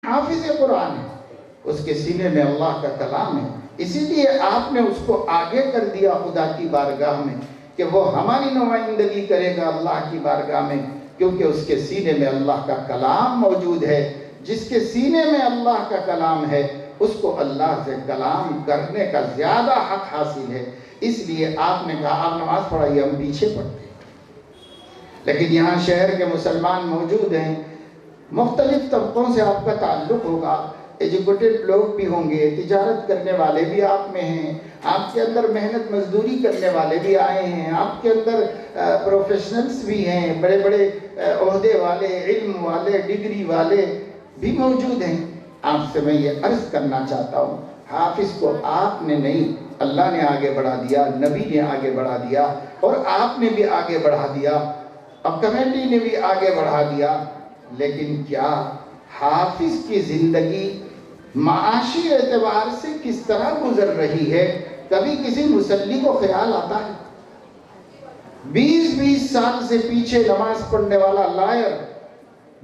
حافظ قرآن ہے، اس کے سینے میں اللہ کا کلام ہے، اسی لیے آپ نے اس کو آگے کر دیا خدا کی بارگاہ میں کہ وہ ہماری نمائندگی کرے گا اللہ کی بارگاہ میں، کیونکہ اس کے سینے میں اللہ کا کلام موجود ہے۔ جس کے سینے میں اللہ کا کلام ہے اس کو اللہ سے کلام کرنے کا زیادہ حق حاصل ہے۔ اس لیے آپ نے کہا آپ نماز پڑھائیے، ہم پیچھے پڑھتے ہیں، لیکن یہاں شہر کے مسلمان موجود ہیں، مختلف طبقوں سے آپ کا تعلق ہوگا، ایجوکیٹڈ لوگ بھی ہوں گے، تجارت کرنے والے بھی آپ میں ہیں، آپ کے اندر محنت مزدوری کرنے والے بھی آئے ہیں، آپ کے اندر پروفیشنلز بھی ہیں، بڑے بڑے عہدے والے، علم والے، ڈگری والے بھی موجود ہیں۔ آپ سے میں یہ عرض کرنا چاہتا ہوں، حافظ کو آپ نے نہیں، اللہ نے آگے بڑھا دیا، نبی نے آگے بڑھا دیا، اور آپ نے بھی آگے بڑھا دیا، اب کمیٹی نے بھی آگے بڑھا دیا۔ لیکن کیا حافظ کی زندگی معاشی اعتبار سے کس طرح گزر رہی ہے؟ کبھی کسی مصلی کو خیال آتا ہے؟ 20 سال سے پیچھے نماز پڑھنے والا لائر،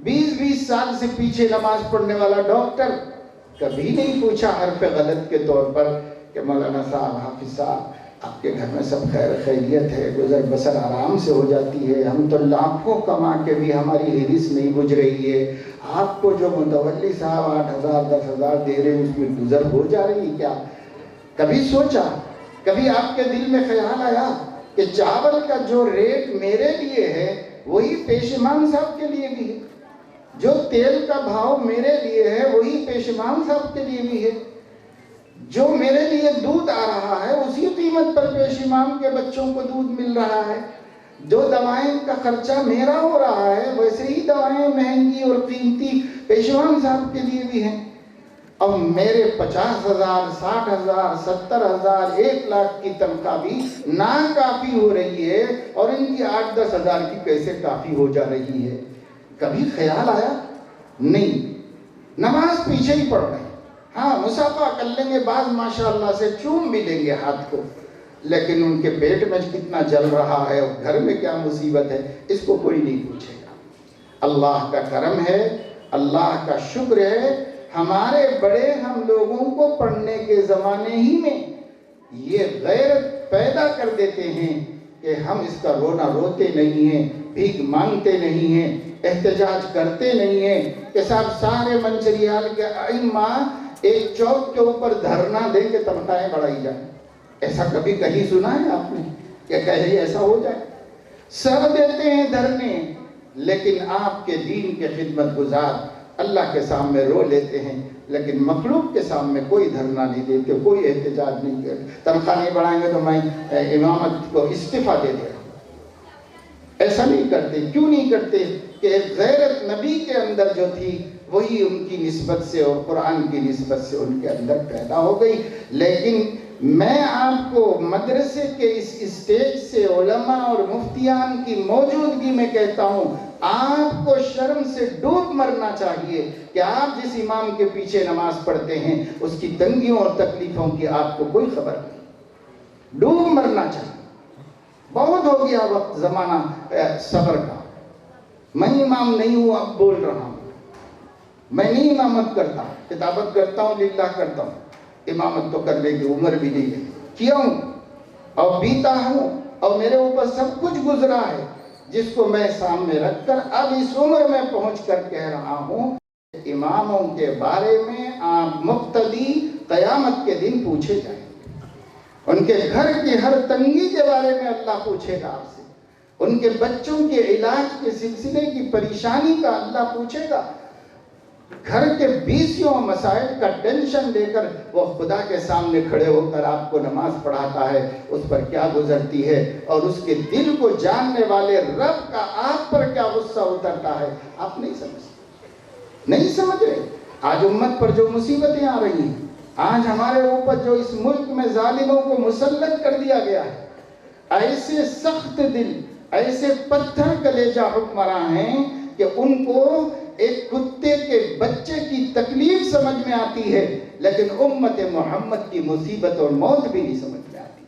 20 سال سے پیچھے نماز پڑھنے والا ڈاکٹر کبھی نہیں پوچھا حرف غلط کے طور پر کہ مولانا صاحب، حافظ صاحب، آپ کے گھر میں سب خیر خیریت ہے، گزر بسر آرام سے ہو جاتی ہے، ہم تو لاکھوں کما کے بھی ہماری ہرس نہیں بجھ رہی ہے، آپ کو جو متولی صاحب 8,000 10,000 دے رہے ہیں اس میں گزر ہو جا رہی کیا؟ کبھی سوچا، کبھی آپ کے دل میں خیال آیا کہ چاول کا جو ریٹ میرے لیے ہے وہی پیش امام صاحب کے لیے بھی ہے، جو تیل کا بھاؤ میرے لیے ہے وہی پیش امام صاحب کے لیے بھی ہے، جو میرے لیے دودھ آ رہا ہے اسی قیمت پر پیش امام کے بچوں کو دودھ مل رہا ہے، جو دوائیں کا خرچہ میرا ہو رہا ہے ویسے ہی دوائیں مہنگی اور قیمتی پیش امام صاحب کے لیے بھی ہیں۔ اب میرے 50,000 60,000 70,000 1,00,000 کی تنخواہ بھی ناکافی ہو رہی ہے، اور ان کی 8-10 ہزار کی کیسے کافی ہو جا رہی ہے؟ کبھی خیال آیا؟ نہیں، نماز پیچھے ہی پڑھ رہے ہیں، ہاں مصافحہ کر لیں گے، بعض ماشاءاللہ سے چوم بھی لیں گے ہاتھ کو، لیکن ان کے پیٹ میں کتنا جل رہا ہے اور گھر میں کیا مصیبت ہے اس کو کوئی نہیں پوچھے گا۔ اللہ کا کرم ہے، اللہ کا شکر ہے، ہمارے بڑے ہم لوگوں کو پڑھنے کے زمانے ہی میں یہ غیرت پیدا کر دیتے ہیں کہ ہم اس کا رونا روتے نہیں ہیں، بھیک مانگتے نہیں ہیں، احتجاج کرتے نہیں ہیں کہ صاحب سارے منچریال کے ائمہ ایک چوک کے اوپر دھرنا دے کے تنخواہیں بڑھائی جائیں۔ ایسا کبھی کہیں سنا ہے آپ نے کہ کہیں ایسا ہو جائے؟ سب دیتے ہیں دھرنے، لیکن آپ کے دین کے خدمت گزار اللہ کے سامنے رو لیتے ہیں، لیکن مخلوق کے سامنے کوئی دھرنا نہیں دیتے، کوئی احتجاج نہیں کرتے۔ تنخواہ نہیں بڑھائیں گے تو میں امامت کو استعفیٰ دے دے رہا ہوں۔ ایسا نہیں کرتے، کیوں نہیں کرتے؟ کہ ایک غیرت نبی کے اندر جو تھی وہی ان کی نسبت سے اور قرآن کی نسبت سے ان کے اندر پیدا ہو گئی۔ لیکن میں آپ کو مدرسے کے اس اسٹیج سے علماء اور مفتیان کی موجودگی میں کہتا ہوں، آپ کو شرم سے ڈوب مرنا چاہیے کہ آپ جس امام کے پیچھے نماز پڑھتے ہیں اس کی تنگیوں اور تکلیفوں کی آپ کو کوئی خبر نہیں، ڈوب مرنا چاہیے۔ بہت ہو گیا وقت زمانہ صبر کا، میں امام نہیں ہوں، اب بول رہا ہوں، میں نہیں امامت کرتا، کتابت کرتا ہوں، للہ کرتا ہوں، امامت تو کرنے کی عمر بھی نہیں ہے، کیا ہوں اور بیتا ہوں، اور میرے اوپر سب کچھ گزرا ہے جس کو میں سامنے رکھ کر اب اس عمر میں پہنچ کر کہہ رہا ہوں، اماموں کے بارے میں آپ مقتدی قیامت کے دن پوچھے جائیں، ان کے گھر کی ہر تنگی کے بارے میں اللہ پوچھے گا آپ سے، ان کے بچوں کے علاج کے سلسلے کی پریشانی کا اللہ پوچھے گا، گھر کے 20 مسائل کا ٹینشن لے کر وہ خدا کے سامنے کھڑے ہو کر آپ کو نماز پڑھاتا ہے، اس پر کیا گزرتی ہے، اور اس کے دل کو جاننے والے رب کا آپ پر کیا غصہ اترتا ہے، آپ نہیں سمجھ رہے۔ آج امت پر جو مصیبتیں آ رہی ہیں، آج ہمارے اوپر جو اس ملک میں ظالموں کو مسلط کر دیا گیا ہے، ایسے سخت دل، ایسے پتھر کلیجہ حکمراں ہیں کہ ان کو ایک کتے کے بچے کی تکلیف سمجھ میں آتی ہے، لیکن امت محمد کی مصیبت اور موت بھی نہیں سمجھ میں آتی۔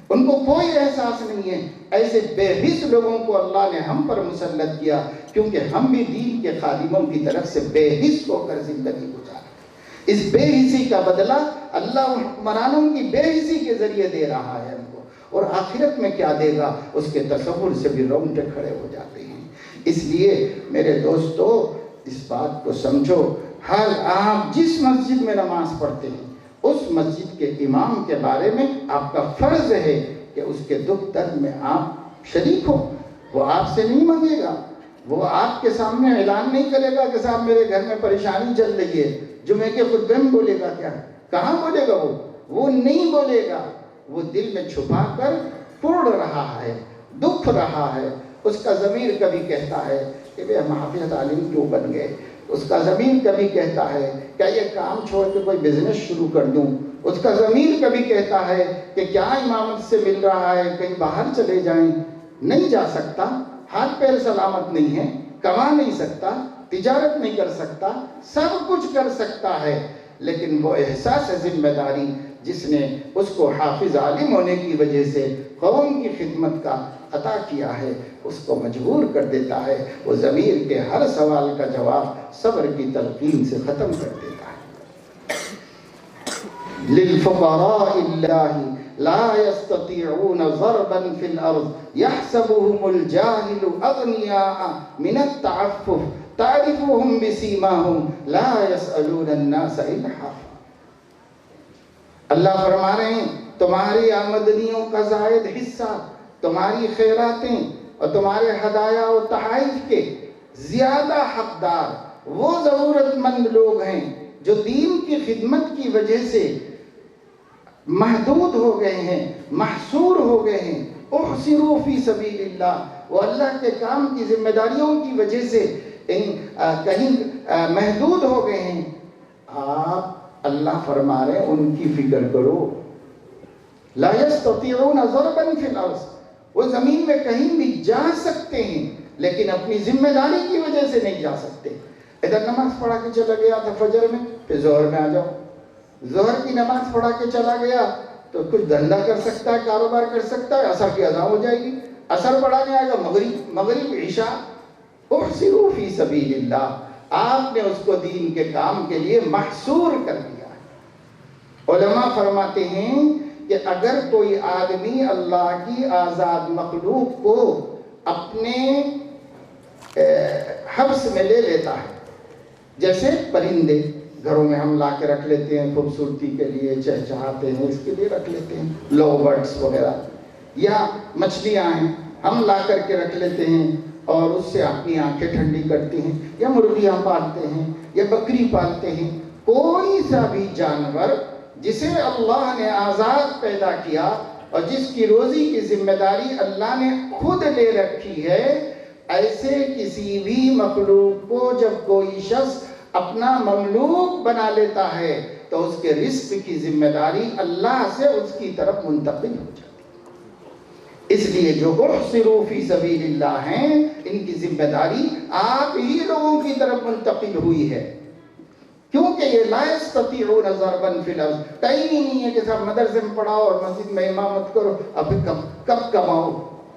ان کو کوئی احساس نہیں ہے. ایسے بے حس لوگوں کو اللہ نے ہم پر مسلط کیا کیونکہ ہم بھی دین کے خادموں کی طرف سے بے حس ہو کر زندگی گزارے. اس بے حسی کا بدلہ اللہ حکمرانوں کی بے حسی کے ذریعے دے رہا ہے ہم کو، اور آخرت میں کیا دے گا اس کے تصور سے بھی رونگٹے کھڑے ہو جاتے ہیں. اس لیے میرے دوستو اس بات کو سمجھو، ہر آپ جس مسجد میں نماز پڑھتے ہیں اس مسجد کے امام کے بارے میں آپ کا فرض ہے کہ اس کے دکھ درد میں آپ شریک ہو. وہ آپ سے نہیں مانگے گا، وہ آپ کے سامنے اعلان نہیں کرے گا کہ صاحب میرے گھر میں پریشانی چل رہی ہے. جمعے کے خطبے میں بولے گا کیا؟ کہاں بولے گا؟ وہ نہیں بولے گا. وہ دل میں چھپا کر پڑ رہا ہے، دکھ رہا ہے. اس کا ضمیر کبھی کہتا ہے کہ بے ہم حافظ عالم کیوں بن گئے. اس کا ضمیر کبھی کہتا ہے کیا یہ کام چھوڑ کے کوئی بزنس شروع کر دوں. اس کا ضمیر کبھی کہتا ہے کہ کیا امامت سے مل رہا ہے کہیں باہر چلے جائیں. نہیں جا سکتا، ہاتھ پیر سلامت نہیں ہے، کما نہیں سکتا، تجارت نہیں کر سکتا، سب کچھ کر سکتا ہے، لیکن وہ احساس ذمہ داری جس نے اس کو حافظ عالم ہونے کی وجہ سے قوم کی خدمت کا عطا کیا ہے اس کو مجبور کر دیتا ہے. وہ ضمیر کے ہر سوال کا جواب صبر کی تلقین سے ختم کر دیتا ہے. للفقراء اللہ لا يستطيعون ضربا في الارض يحسبهم الجاهل اغنياء من التعفف تعرفهم بسیماهم لا يسألون الناس الحافا. اللہ فرما رہے ہیں تمہاری آمدنیوں کا زائد حصہ، تمہاری خیراتیں اور تمہارے ہدایا و تحائف کے زیادہ حقدار وہ ضرورت مند لوگ ہیں جو دین کی خدمت کی وجہ سے محدود ہو گئے ہیں، محصور ہو گئے ہیں. احصروا فی سبیل اللہ، وہ اللہ کے کام کی ذمہ داریوں کی وجہ سے کہیں محدود ہو گئے ہیں. آپ اللہ فرما رہے ہیں ان کی فکر کرو. لا يستطيعون ضربا في الارض، وہ زمین میں کہیں بھی جا سکتے ہیں لیکن اپنی ذمہ داری کی وجہ سے نہیں جا سکتے. ادھر نماز پڑھا کے چلا گیا تھا فجر میں، پھر ظہر میں آ جاؤ. ظہر کی نماز پڑھا کے چلا گیا تو کچھ دھندا کر سکتا ہے، کاروبار کر سکتا ہے، عصر کی اذان ہو جائے گی. عصر پڑھانے آئے گا، مغرب عشاء. احصروا فی سبیل اللہ، آپ نے اس کو دین کے کام کے لیے محصور کر دیا. علماء فرماتے ہیں کہ اگر کوئی آدمی اللہ کی آزاد مخلوق کو اپنے حبس میں لے لیتا ہے، جیسے پرندے گھروں میں ہم لا کے رکھ لیتے ہیں خوبصورتی کے لیے، چہچہاتے ہیں اس کے لیے رکھ لیتے ہیں، لو برڈس وغیرہ، یا مچھلیاں ہیں ہم لا کر کے رکھ لیتے ہیں اور اس سے اپنی آنکھیں ٹھنڈی کرتے ہیں، یا مرغیاں پالتے ہیں یا بکری پالتے ہیں. کوئی سا بھی جانور جسے اللہ نے آزاد پیدا کیا اور جس کی روزی کی ذمہ داری اللہ نے خود لے رکھی ہے، ایسے کسی بھی مخلوق کو جب کوئی شخص اپنا مملوک بنا لیتا ہے تو اس کے رزق کی ذمہ داری اللہ سے اس کی طرف منتقل ہو جاتی ہے. اس لیے جو احصروا فی سبیل اللہ ہیں ان کی ذمہ داری آپ ہی لوگوں کی طرف منتقل ہوئی ہے، کیونکہ یہ لا یستطیعون ضربا فی الارض. ٹائم ہی نہیں ہے کہ صاحب مدرسے میں پڑھاؤ اور مسجد میں امامت کرو، اب کب کماؤ،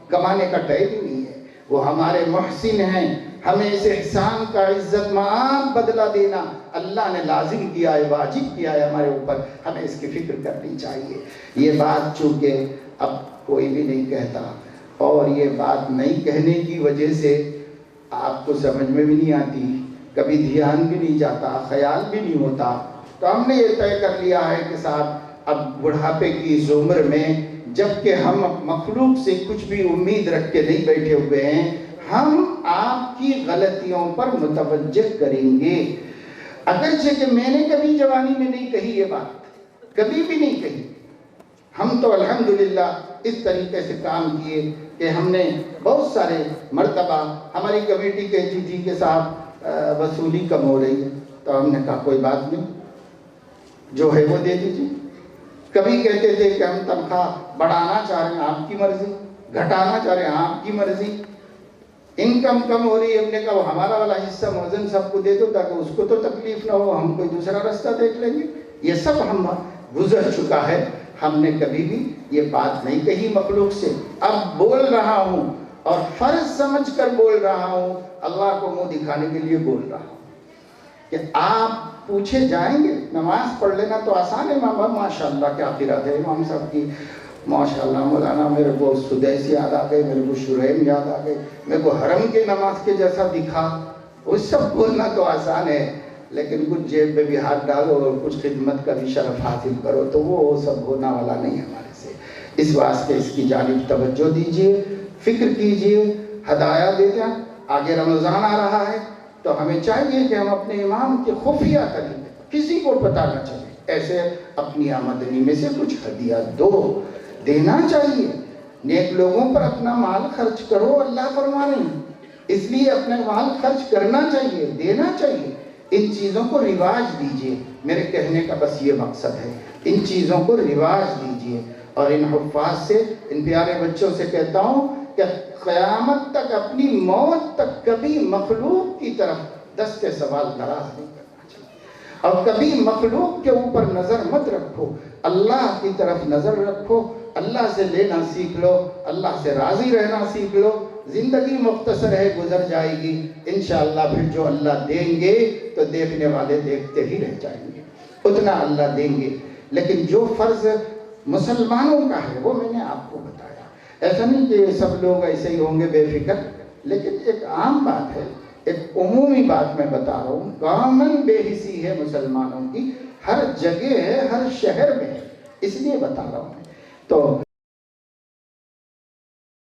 کمانے کا ٹائم ہی نہیں ہے. وہ ہمارے محسن ہیں، ہمیں اس احسان کا عزت مآب بدلہ دینا اللہ نے لازم کیا ہے، واجب کیا ہے ہمارے اوپر. ہمیں اس کی فکر کرنی چاہیے. یہ بات چونکہ اب کوئی بھی نہیں کہتا اور یہ بات نہیں کہنے کی وجہ سے آپ کو سمجھ میں بھی نہیں آتی، کبھی دھیان بھی نہیں جاتا، خیال بھی نہیں ہوتا، تو ہم نے یہ طے کر لیا ہے کہ صاحب اب بڑھاپے کی اس عمر میں جبکہ ہم مخلوق سے کچھ بھی امید رکھ کے نہیں بیٹھے ہوئے ہیں، ہم آپ کی غلطیوں پر متوجہ کریں گے. اگرچہ کہ میں نے کبھی جوانی میں نہیں کہی یہ بات، کبھی بھی نہیں کہی. ہم تو الحمدللہ اس طریقے سے کام کیے کہ ہم نے بہت سارے مرتبہ ہماری کمیٹی کہتی تھی کہ صاحب وصولی کم ہو رہی ہے، تو ہم نے کہا کوئی بات نہیں، جو ہے وہ دے دیجیے. کبھی کہتے تھے کہ ہم تنخواہ بڑھانا چاہ رہے ہیں، آپ کی مرضی، گھٹانا چاہ رہے ہیں، آپ کی مرضی. انکم کم ہو رہی ہے، ہم نے کہا وہ ہمارا والا حصہ موزن سب کو دے دو تاکہ اس کو تو تکلیف نہ ہو، ہم کوئی دوسرا راستہ دیکھ لیں گے. یہ سب ہم گزر چکا ہے. ہم نے کبھی بھی یہ بات نہیں کہی مخلوق سے. اب بول رہا ہوں اور فرض سمجھ کر بول رہا ہوں, اللہ کو منہ دکھانے کے لیے بول رہا ہوں کہ آپ پوچھے جائیں گے. نماز پڑھ لینا تو آسان ہے امام, ماشاءاللہ کیا قرات ہے امام صاحب کی, ماشاءاللہ مولانا میرے کو سدیس یاد آ گئے, میرے کو شریم یاد آ گئے, میرے کو حرم کے نماز کے جیسا دکھا. وہ سب بولنا تو آسان ہے, لیکن کچھ جیب میں بھی ہاتھ ڈالو اور کچھ خدمت کا بھی شرف حاصل کرو تو وہ سب ہونا والا نہیں ہمارے سے. اس واسطے اس کی جانب توجہ دیجئے, فکر کیجئے, ہدایہ دیتے ہیں. آگے رمضان آ رہا ہے تو ہمیں چاہیے کہ ہم اپنے امام کے خفیہ طریقے کسی کو پتہ نہ چلے ایسے اپنی آمدنی میں سے کچھ ہدیہ دو, دینا چاہیے. نیک لوگوں پر اپنا مال خرچ کرو, اللہ فرمانے ہیں, اس لیے اپنا مال خرچ کرنا چاہیے, دینا چاہیے. ان چیزوں کو رواج دیجئے, میرے کہنے کا بس یہ مقصد ہے, ان چیزوں کو رواج دیجئے. اور ان حفاظ سے, ان پیارے بچوں سے کہتا ہوں کہ قیامت تک, اپنی موت تک کبھی مخلوق کی طرف دست سوال دراز نہیں کرنا چاہیے, اور کبھی مخلوق کے اوپر نظر مت رکھو, اللہ کی طرف نظر رکھو. اللہ سے لینا سیکھ لو, اللہ سے راضی رہنا سیکھ لو. زندگی مختصر ہے, گزر جائے گی انشاءاللہ. پھر جو اللہ دیں گے تو دیکھنے والے دیکھتے ہی رہ جائیں گے, اتنا اللہ دیں گے. لیکن جو فرض مسلمانوں کا ہے وہ میں نے آپ کو بتایا. ایسا نہیں کہ سب لوگ ایسے ہی ہوں گے بے فکر, لیکن ایک عام بات ہے, ایک عمومی بات میں بتا رہا ہوں. کامن بے حسی ہے مسلمانوں کی, ہر جگہ ہے, ہر شہر میں ہے, اس لیے بتا رہا ہوں. تو